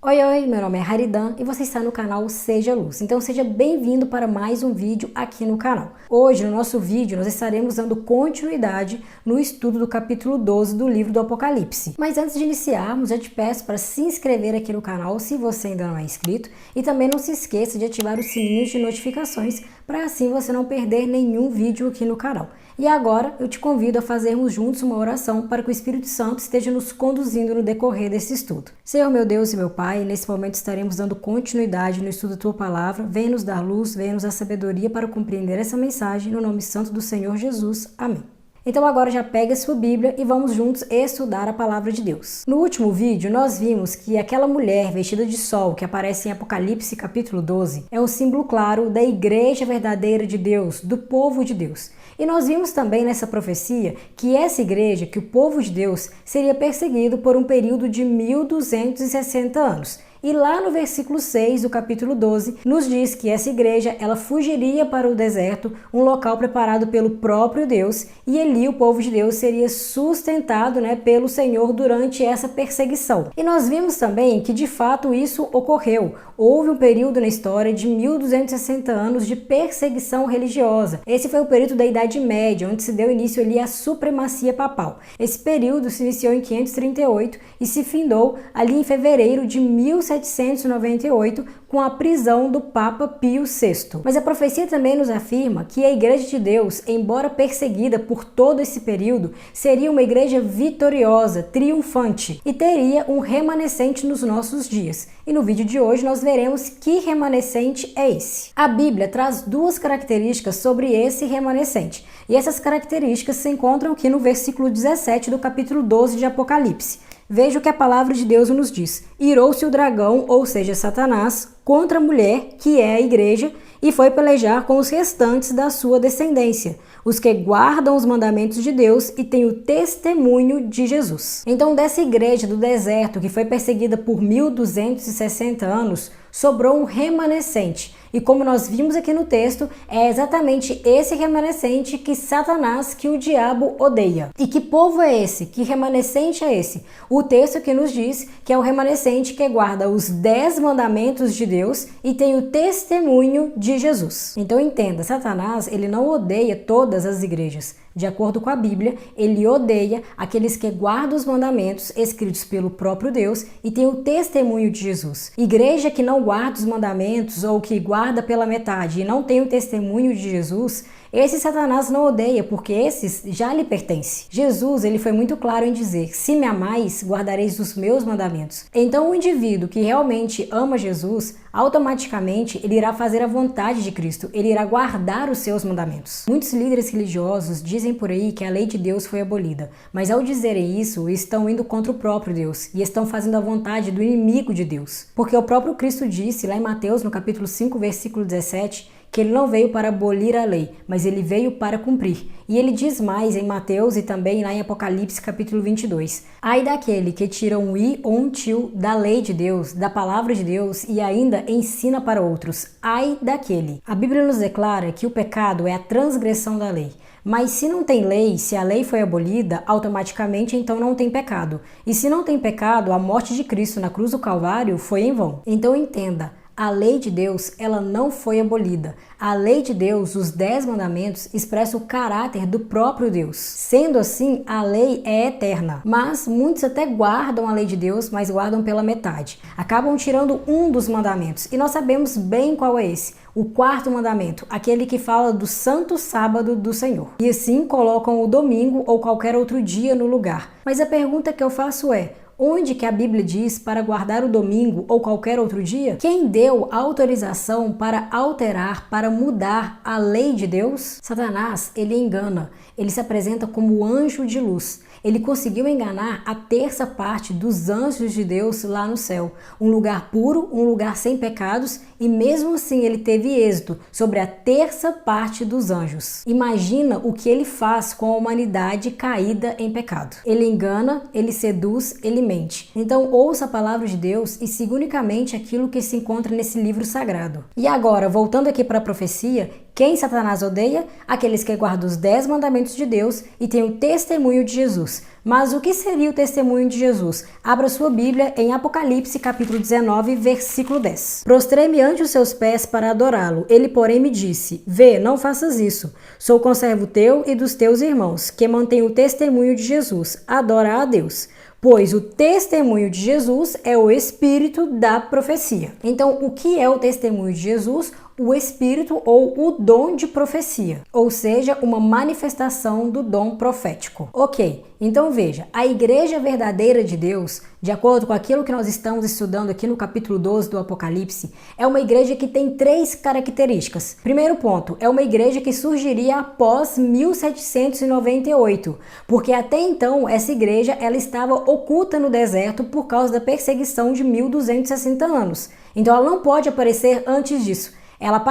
Oi, oi, meu nome é Haridan e você está no canal Seja Luz. Então seja bem-vindo para mais um vídeo aqui no canal. Hoje, no nosso vídeo, nós estaremos dando continuidade no estudo do capítulo 12 do livro do Apocalipse. Mas antes de iniciarmos, eu te peço para se inscrever aqui no canal se você ainda não é inscrito e também não se esqueça de ativar o sininho de notificações para assim você não perder nenhum vídeo aqui no canal. E agora eu te convido a fazermos juntos uma oração para que o Espírito Santo esteja nos conduzindo no decorrer desse estudo. Senhor meu Deus e meu Pai, nesse momento estaremos dando continuidade no estudo da Tua Palavra. Venha nos dar luz, venha nos dar sabedoria para compreender essa mensagem, no nome santo do Senhor Jesus. Amém. Então agora já pega a sua Bíblia e vamos juntos estudar a Palavra de Deus. No último vídeo nós vimos que aquela mulher vestida de sol que aparece em Apocalipse capítulo 12 é um símbolo claro da igreja verdadeira de Deus, do povo de Deus. E nós vimos também nessa profecia que essa igreja, que o povo de Deus, seria perseguido por um período de 1260 anos. E lá no versículo 6 do capítulo 12, nos diz que essa igreja, ela fugiria para o deserto, um local preparado pelo próprio Deus, e ali o povo de Deus seria sustentado, pelo Senhor durante essa perseguição. E nós vimos também que de fato isso ocorreu. Houve um período na história de 1260 anos de perseguição religiosa. Esse foi o período da Idade Média, onde se deu início ali à supremacia papal. Esse período se iniciou em 538 e se findou ali em fevereiro de 1798 com a prisão do Papa Pio VI. Mas a profecia também nos afirma que a Igreja de Deus, embora perseguida por todo esse período, seria uma igreja vitoriosa, triunfante e teria um remanescente nos nossos dias. E no vídeo de hoje nós veremos que remanescente é esse. A Bíblia traz duas características sobre esse remanescente. E essas características se encontram aqui no versículo 17 do capítulo 12 de Apocalipse. Veja o que a palavra de Deus nos diz. Irou-se o dragão, ou seja, Satanás, contra a mulher, que é a igreja, e foi pelejar com os restantes da sua descendência, os que guardam os mandamentos de Deus e têm o testemunho de Jesus. Então, dessa igreja do deserto, que foi perseguida por 1260 anos, sobrou um remanescente. E como nós vimos aqui no texto, é exatamente esse remanescente que Satanás, que o diabo odeia. E que povo é esse? Que remanescente é esse? O texto que nos diz que é o remanescente que guarda os 10 mandamentos de Deus e tem o testemunho de Jesus. Então entenda, Satanás, ele não odeia todas as igrejas. De acordo com a Bíblia, ele odeia aqueles que guardam os mandamentos escritos pelo próprio Deus e tem o testemunho de Jesus. Igreja que não guarda os mandamentos ou que guarda pela metade e não tem o testemunho de Jesus, esse Satanás não odeia, porque esses já lhe pertencem. Jesus, ele foi muito claro em dizer: se me amais, guardareis os meus mandamentos. Então o indivíduo que realmente ama Jesus, automaticamente ele irá fazer a vontade de Cristo, ele irá guardar os seus mandamentos. Muitos líderes religiosos dizem por aí que a lei de Deus foi abolida, mas ao dizerem isso, estão indo contra o próprio Deus e estão fazendo a vontade do inimigo de Deus. Porque o próprio Cristo disse lá em Mateus, no capítulo 5, versículo 17, que ele não veio para abolir a lei, mas ele veio para cumprir. E ele diz mais em Mateus e também lá em Apocalipse capítulo 22. Ai daquele que tira um i ou um tio da lei de Deus, da palavra de Deus e ainda ensina para outros. Ai daquele. A Bíblia nos declara que o pecado é a transgressão da lei. Mas se não tem lei, se a lei foi abolida, automaticamente então não tem pecado. E se não tem pecado, a morte de Cristo na cruz do Calvário foi em vão. Então entenda, a lei de Deus, ela não foi abolida. A lei de Deus, os 10 mandamentos, expressa o caráter do próprio Deus. Sendo assim, a lei é eterna. Mas muitos até guardam a lei de Deus, mas guardam pela metade. Acabam tirando um dos mandamentos. E nós sabemos bem qual é esse. O quarto mandamento, aquele que fala do santo sábado do Senhor. E assim colocam o domingo ou qualquer outro dia no lugar. Mas a pergunta que eu faço é: onde que a Bíblia diz para guardar o domingo ou qualquer outro dia? Quem deu autorização para alterar, para mudar a lei de Deus? Satanás, ele engana. Ele se apresenta como anjo de luz. Ele conseguiu enganar a terça parte dos anjos de Deus lá no céu. Um lugar puro, um lugar sem pecados, e mesmo assim ele teve êxito sobre a terça parte dos anjos. Imagina o que ele faz com a humanidade caída em pecado. Ele engana, ele seduz, ele mente. Então ouça a palavra de Deus e siga unicamente aquilo que se encontra nesse livro sagrado. E agora, voltando aqui para a profecia, quem Satanás odeia? Aqueles que guardam os 10 mandamentos de Deus e têm o testemunho de Jesus. Mas o que seria o testemunho de Jesus? Abra sua Bíblia em Apocalipse capítulo 19, versículo 10. Prostrei-me ante os seus pés para adorá-lo. Ele, porém, me disse: Vê, não faças isso. Sou conservo teu e dos teus irmãos, que mantêm o testemunho de Jesus. Adora a Deus. Pois o testemunho de Jesus é o espírito da profecia. Então, o que é o testemunho de Jesus? O espírito ou o dom de profecia, ou seja, uma manifestação do dom profético. Ok, então veja, a igreja verdadeira de Deus, de acordo com aquilo que nós estamos estudando aqui no capítulo 12 do Apocalipse, é uma igreja que tem 3 características. Primeiro ponto, é uma igreja que surgiria após 1798, porque até então essa igreja ela estava oculta no deserto por causa da perseguição de 1260 anos. Então ela não pode aparecer antes disso. Ela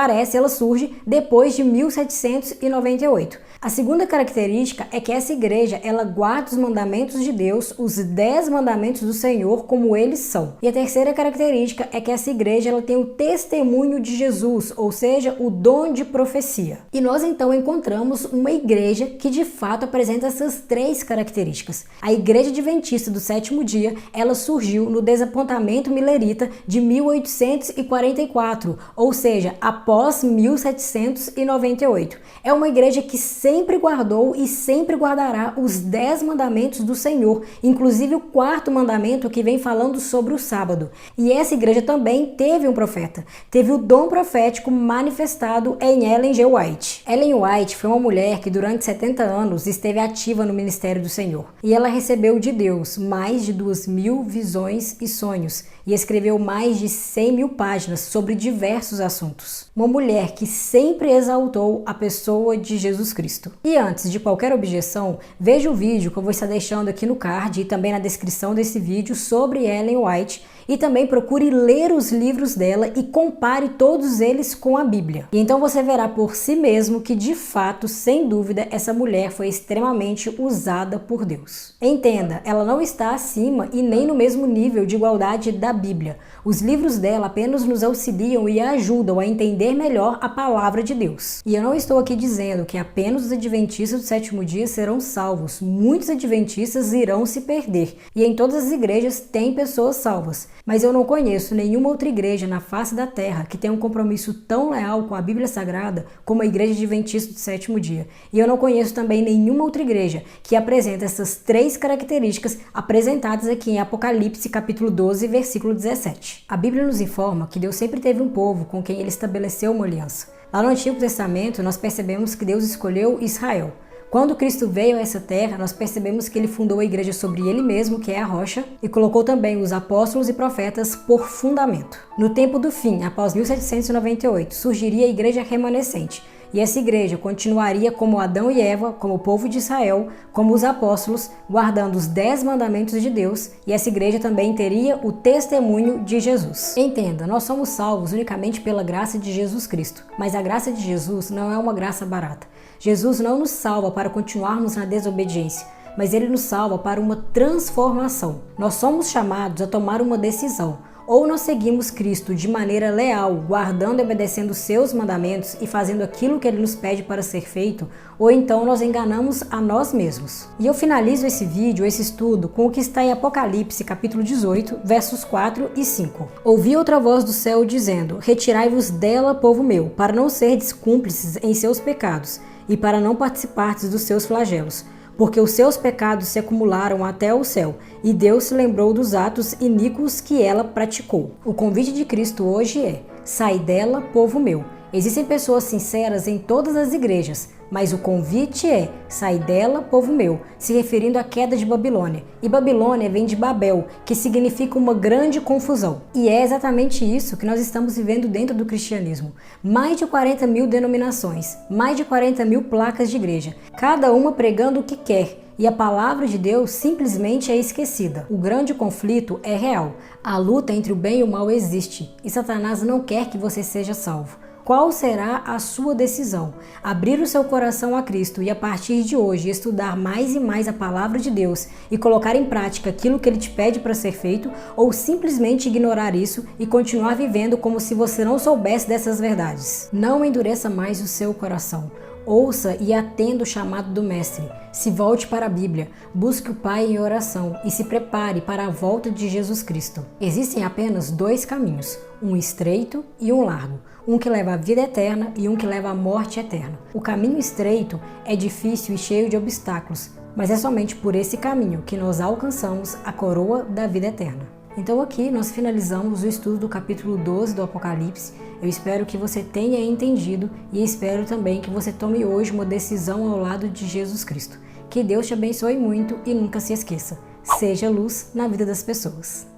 surge depois de 1798. A segunda característica é que essa igreja, ela guarda os mandamentos de Deus, os 10 mandamentos do Senhor como eles são. E a terceira característica é que essa igreja, ela tem o testemunho de Jesus, ou seja, o dom de profecia. E nós então encontramos uma igreja que de fato apresenta essas 3 características. A Igreja Adventista do Sétimo Dia, ela surgiu no desapontamento milerita de 1844, ou seja, após 1798. É uma igreja que sempre guardou e sempre guardará os 10 mandamentos do Senhor, inclusive o 4º mandamento que vem falando sobre o sábado. E essa igreja também teve um profeta, teve o dom profético manifestado em Ellen G. White. Ellen White foi uma mulher que durante 70 anos esteve ativa no ministério do Senhor. E ela recebeu de Deus mais de 2.000 visões e sonhos e escreveu mais de 100.000 páginas sobre diversos assuntos. Uma mulher que sempre exaltou a pessoa de Jesus Cristo. E antes de qualquer objeção, veja o vídeo que eu vou estar deixando aqui no card e também na descrição desse vídeo sobre Ellen White. E também procure ler os livros dela e compare todos eles com a Bíblia. E então você verá por si mesmo que, de fato, sem dúvida, essa mulher foi extremamente usada por Deus. Entenda, ela não está acima e nem no mesmo nível de igualdade da Bíblia. Os livros dela apenas nos auxiliam e ajudam a entender melhor a palavra de Deus. E eu não estou aqui dizendo que apenas os adventistas do sétimo dia serão salvos. Muitos adventistas irão se perder. E em todas as igrejas tem pessoas salvas. Mas eu não conheço nenhuma outra igreja na face da terra que tenha um compromisso tão leal com a Bíblia Sagrada como a Igreja Adventista do Sétimo Dia. E eu não conheço também nenhuma outra igreja que apresenta essas 3 características apresentadas aqui em Apocalipse capítulo 12, versículo 17. A Bíblia nos informa que Deus sempre teve um povo com quem ele estabeleceu uma aliança. Lá no Antigo Testamento, nós percebemos que Deus escolheu Israel. Quando Cristo veio a essa terra, nós percebemos que ele fundou a igreja sobre ele mesmo, que é a rocha, e colocou também os apóstolos e profetas por fundamento. No tempo do fim, após 1798, surgiria a igreja remanescente, e essa igreja continuaria como Adão e Eva, como o povo de Israel, como os apóstolos, guardando os 10 mandamentos de Deus, e essa igreja também teria o testemunho de Jesus. Entenda, nós somos salvos unicamente pela graça de Jesus Cristo, mas a graça de Jesus não é uma graça barata. Jesus não nos salva para continuarmos na desobediência, mas ele nos salva para uma transformação. Nós somos chamados a tomar uma decisão. Ou nós seguimos Cristo de maneira leal, guardando e obedecendo os seus mandamentos e fazendo aquilo que ele nos pede para ser feito, ou então nós enganamos a nós mesmos. E eu finalizo esse vídeo, esse estudo, com o que está em Apocalipse, capítulo 18, versos 4 e 5. Ouvi outra voz do céu dizendo: Retirai-vos dela, povo meu, para não serdes cúmplices em seus pecados, e para não participardes dos seus flagelos. Porque os seus pecados se acumularam até o céu, e Deus se lembrou dos atos iníquos que ela praticou. O convite de Cristo hoje é: sai dela, povo meu. Existem pessoas sinceras em todas as igrejas, mas o convite é: sai dela, povo meu, se referindo à queda de Babilônia. E Babilônia vem de Babel, que significa uma grande confusão. E é exatamente isso que nós estamos vivendo dentro do cristianismo. Mais de 40.000 denominações, mais de 40.000 placas de igreja, cada uma pregando o que quer. E a palavra de Deus simplesmente é esquecida. O grande conflito é real. A luta entre o bem e o mal existe. E Satanás não quer que você seja salvo. Qual será a sua decisão? Abrir o seu coração a Cristo e a partir de hoje estudar mais e mais a palavra de Deus e colocar em prática aquilo que ele te pede para ser feito, ou simplesmente ignorar isso e continuar vivendo como se você não soubesse dessas verdades? Não endureça mais o seu coração. Ouça e atenda o chamado do Mestre. Se volte para a Bíblia, busque o Pai em oração e se prepare para a volta de Jesus Cristo. Existem apenas dois caminhos, um estreito e um largo, um que leva à vida eterna e um que leva à morte eterna. O caminho estreito é difícil e cheio de obstáculos, mas é somente por esse caminho que nós alcançamos a coroa da vida eterna. Então aqui nós finalizamos o estudo do capítulo 12 do Apocalipse. Eu espero que você tenha entendido e espero também que você tome hoje uma decisão ao lado de Jesus Cristo. Que Deus te abençoe muito e nunca se esqueça, seja luz na vida das pessoas.